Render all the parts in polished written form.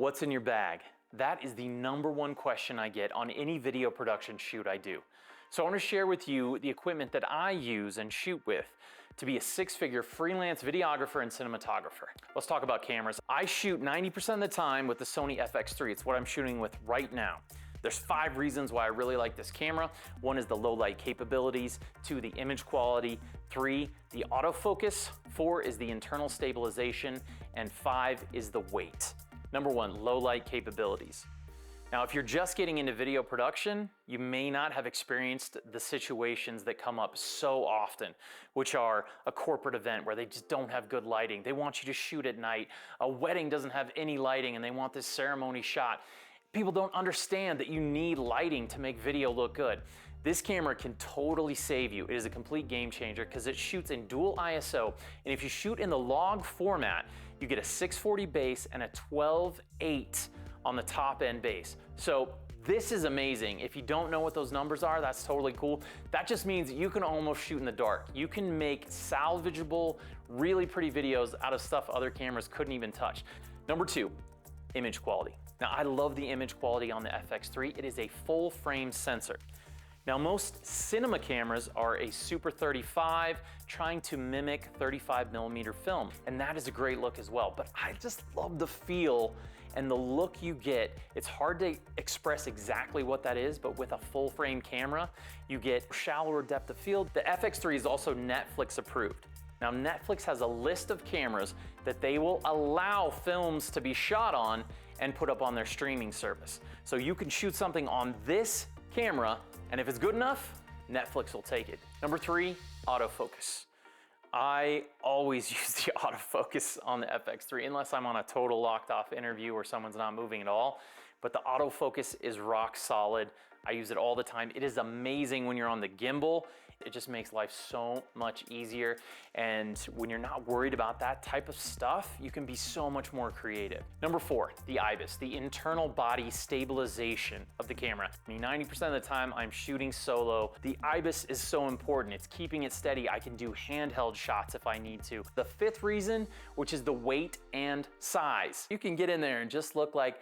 What's in your bag? That is the #1 question I get on any video production shoot I do. So I want to share with you the equipment that I use and shoot with to be a 6-figure freelance videographer and cinematographer. Let's talk about cameras. I shoot 90% of the time with the Sony FX3. It's what I'm shooting with right now. There's 5 reasons why I really like this camera. 1 is the low light capabilities, 2, the image quality, 3, the autofocus, 4 is the internal stabilization, and 5 is the weight. #1, low light capabilities. Now, if you're just getting into video production, you may not have experienced the situations that come up so often, which are a corporate event where they just don't have good lighting. They want you to shoot at night. A wedding doesn't have any lighting and they want this ceremony shot. People don't understand that you need lighting to make video look good. This camera can totally save you. It is a complete game changer because it shoots in dual ISO. And if you shoot in the log format, you get a 640 base and a 12.8 on the top end base. So this is amazing. If you don't know what those numbers are, that's totally cool. That just means that you can almost shoot in the dark. You can make salvageable, really pretty videos out of stuff other cameras couldn't even touch. #2, image quality. Now, I love the image quality on the FX3. It is a full frame sensor. Now, most cinema cameras are a Super 35 trying to mimic 35mm film, and that is a great look as well. But I just love the feel and the look you get. It's hard to express exactly what that is, but with a full frame camera, you get shallower depth of field. The FX3 is also Netflix approved. Now, Netflix has a list of cameras that they will allow films to be shot on and put up on their streaming service. So you can shoot something on this camera, and if it's good enough, Netflix will take it. #3, autofocus. I always use the autofocus on the FX3 unless I'm on a total locked off interview or someone's not moving at all. But the autofocus is rock solid. I use it all the time. It is amazing when you're on the gimbal. It just makes life so much easier. And when you're not worried about that type of stuff, you can be so much more creative. #4, the IBIS, the internal body stabilization of the camera. 90% of the time I'm shooting solo. The IBIS is so important. It's keeping it steady. I can do handheld shots if I need to. The 5th reason, which is the weight and size. You can get in there and just look like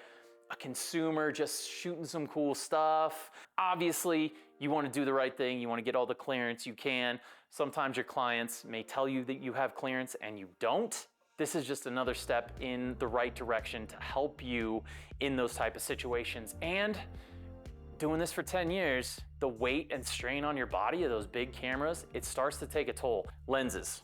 a consumer just shooting some cool stuff. Obviously, you want to do the right thing. You want to get all the clearance you can. Sometimes your clients may tell you that you have clearance and you don't. This is just another step in the right direction to help you in those type of situations. And doing this for 10 years, the weight and strain on your body of those big cameras, it starts to take a toll. Lenses.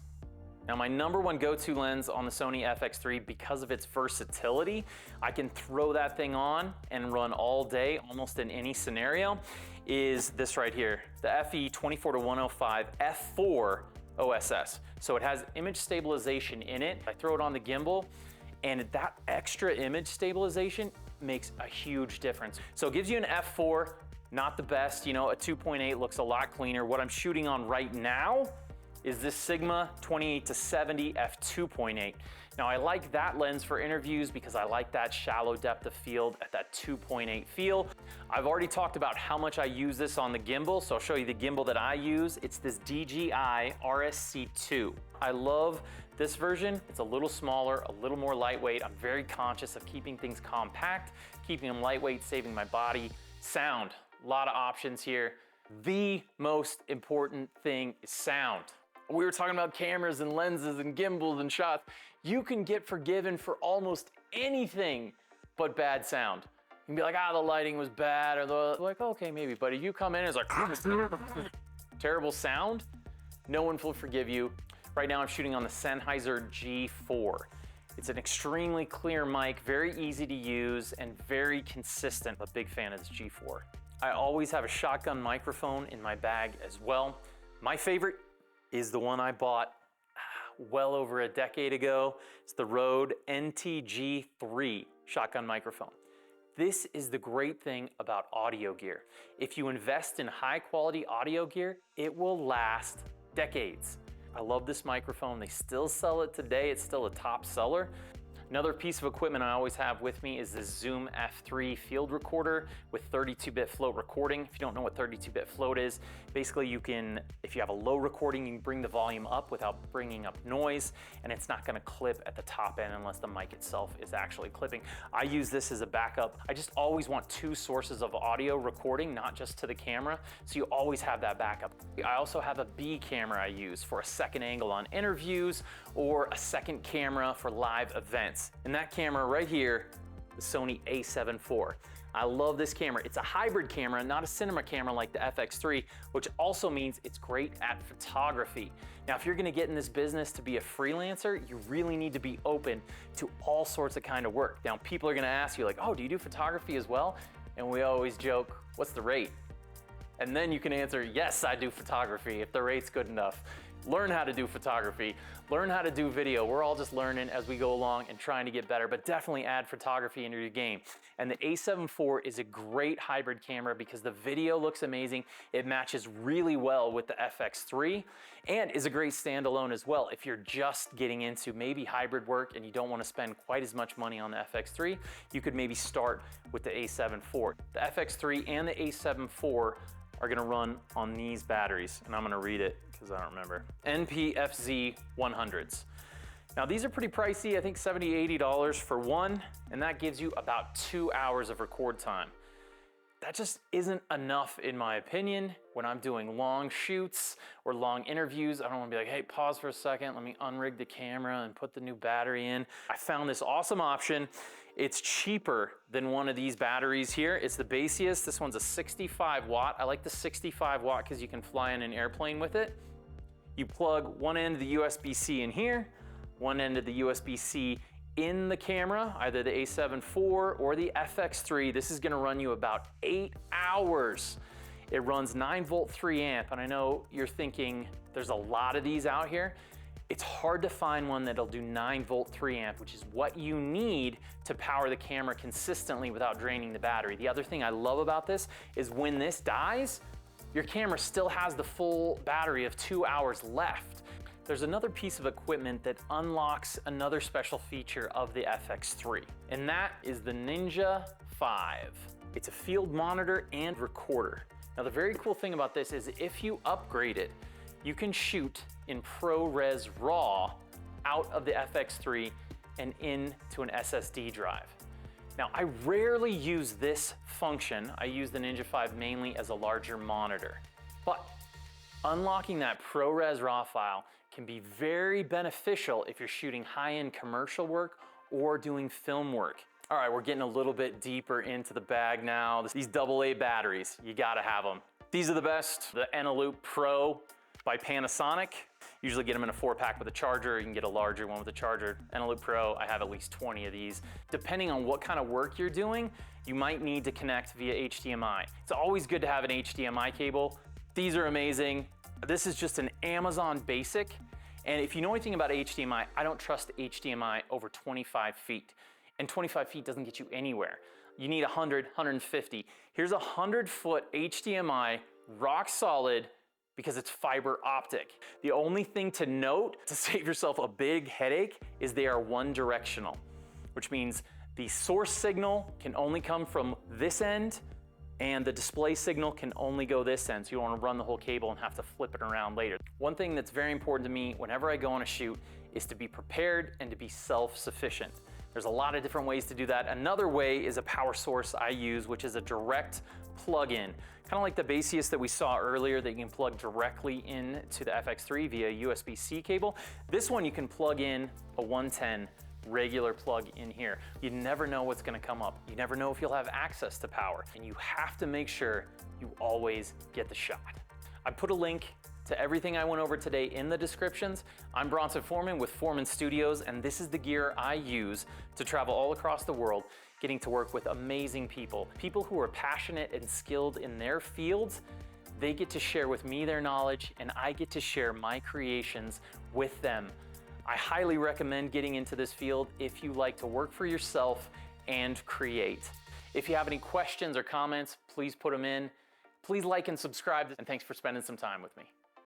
Now, my #1 go-to lens on the Sony FX3, because of its versatility, I can throw that thing on and run all day, almost in any scenario, is this right here, the FE 24-105 f4 OSS. So it has image stabilization in it. I throw it on the gimbal, and that extra image stabilization makes a huge difference. So it gives you an f4, not the best, you know, a 2.8 looks a lot cleaner. What I'm shooting on right now is this Sigma 28-70 f2.8. Now, I like that lens for interviews because I like that shallow depth of field at that 2.8 feel. I've already talked about how much I use this on the gimbal, so I'll show you the gimbal that I use. It's this DJI RSC2. I love this version. It's a little smaller, a little more lightweight. I'm very conscious of keeping things compact, keeping them lightweight, saving my body. Sound, a lot of options here. The most important thing is sound. We were talking about cameras and lenses and gimbals and shots. You can get forgiven for almost anything but bad sound. You can be like, the lighting was bad, or like, okay, maybe. But if you come in and it's like, terrible sound, no one will forgive you. Right now I'm shooting on the Sennheiser G4. It's an extremely clear mic, very easy to use, and very consistent. I'm a big fan of this G4. I always have a shotgun microphone in my bag as well. My favorite is the one I bought well over a decade ago. It's the Rode NTG3 shotgun microphone. This is the great thing about audio gear. If you invest in high quality audio gear, it will last decades. I love this microphone. They still sell it today. It's still a top seller. Another piece of equipment I always have with me is this Zoom F3 field recorder with 32-bit float recording. If you don't know what 32-bit float is, basically you can, if you have a low recording, you can bring the volume up without bringing up noise, and it's not gonna clip at the top end unless the mic itself is actually clipping. I use this as a backup. I just always want two sources of audio recording, not just to the camera, so you always have that backup. I also have a B camera I use for a second angle on interviews or a second camera for live events. And that camera right here, the Sony a7 IV. I love this camera. It's a hybrid camera, not a cinema camera like the FX3, which also means it's great at photography. Now, if you're gonna get in this business to be a freelancer, you really need to be open to all sorts of kind of work. Now, people are gonna ask you like, oh, do you do photography as well? And we always joke, what's the rate? And then you can answer, yes, I do photography if the rate's good enough. Learn how to do photography, learn how to do video. We're all just learning as we go along and trying to get better, but definitely add photography into your game. And the a7 IV is a great hybrid camera because the video looks amazing. It matches really well with the FX3 and is a great standalone as well. If you're just getting into maybe hybrid work and you don't want to spend quite as much money on the FX3, you could maybe start with the a7 IV. The FX3 and the a7 IV are gonna run on these batteries, and I'm gonna read it because I don't remember. NPFZ 100s. Now these are pretty pricey, I think $70, $80 for one, and that gives you about 2 hours of record time. That just isn't enough in my opinion. When I'm doing long shoots or long interviews, I don't wanna be like, hey, pause for a second, let me unrig the camera and put the new battery in. I found this awesome option. It's cheaper than one of these batteries here. It's the Basius. This one's a 65 watt. I like the 65 watt because you can fly in an airplane with it. You plug one end of the USB-C in here, one end of the USB-C in the camera, either the a7 IV or the FX3. This is gonna run you about 8 hours. It runs 9-volt 3 amp, and I know you're thinking there's a lot of these out here. It's hard to find one that'll do 9-volt 3 amp, which is what you need to power the camera consistently without draining the battery. The other thing I love about this is when this dies, your camera still has the full battery of 2 hours left. There's another piece of equipment that unlocks another special feature of the FX3, and that is the Ninja 5. It's a field monitor and recorder. Now, the very cool thing about this is if you upgrade it, you can shoot in ProRes RAW out of the FX3 and into an SSD drive. Now, I rarely use this function. I use the Ninja 5 mainly as a larger monitor, but unlocking that ProRes RAW file can be very beneficial if you're shooting high-end commercial work or doing film work. All right, we're getting a little bit deeper into the bag now. These AA batteries, you gotta have them. These are the best, the Eneloop Pro by Panasonic. Usually get them in a 4-pack with a charger. You can get a larger one with a charger. Eneloop Pro, I have at least 20 of these. Depending on what kind of work you're doing, you might need to connect via HDMI. It's always good to have an HDMI cable. These are amazing. This is just an Amazon Basic. And if you know anything about HDMI, I don't trust HDMI over 25 feet. And 25 feet doesn't get you anywhere. You need 100, 150. Here's a 100-foot HDMI, rock solid, because it's fiber optic. The only thing to note to save yourself a big headache is they are one directional, which means the source signal can only come from this end and the display signal can only go this end, so you don't want to run the whole cable and have to flip it around later. One thing that's very important to me whenever I go on a shoot is to be prepared and to be self-sufficient. There's a lot of different ways to do that. Another way is a power source I use, which is a direct plug-in. Kind of like the Basius that we saw earlier that you can plug directly into the FX3 via USB-C cable. This one you can plug in a 110 regular plug in here. You never know what's gonna come up. You never know if you'll have access to power, and you have to make sure you always get the shot. I put a link to everything I went over today in the descriptions. I'm Bronson Foreman with Foreman Studios, and this is the gear I use to travel all across the world, getting to work with amazing people. People who are passionate and skilled in their fields. They get to share with me their knowledge, and I get to share my creations with them. I highly recommend getting into this field if you like to work for yourself and create. If you have any questions or comments, please put them in. Please like and subscribe, and thanks for spending some time with me.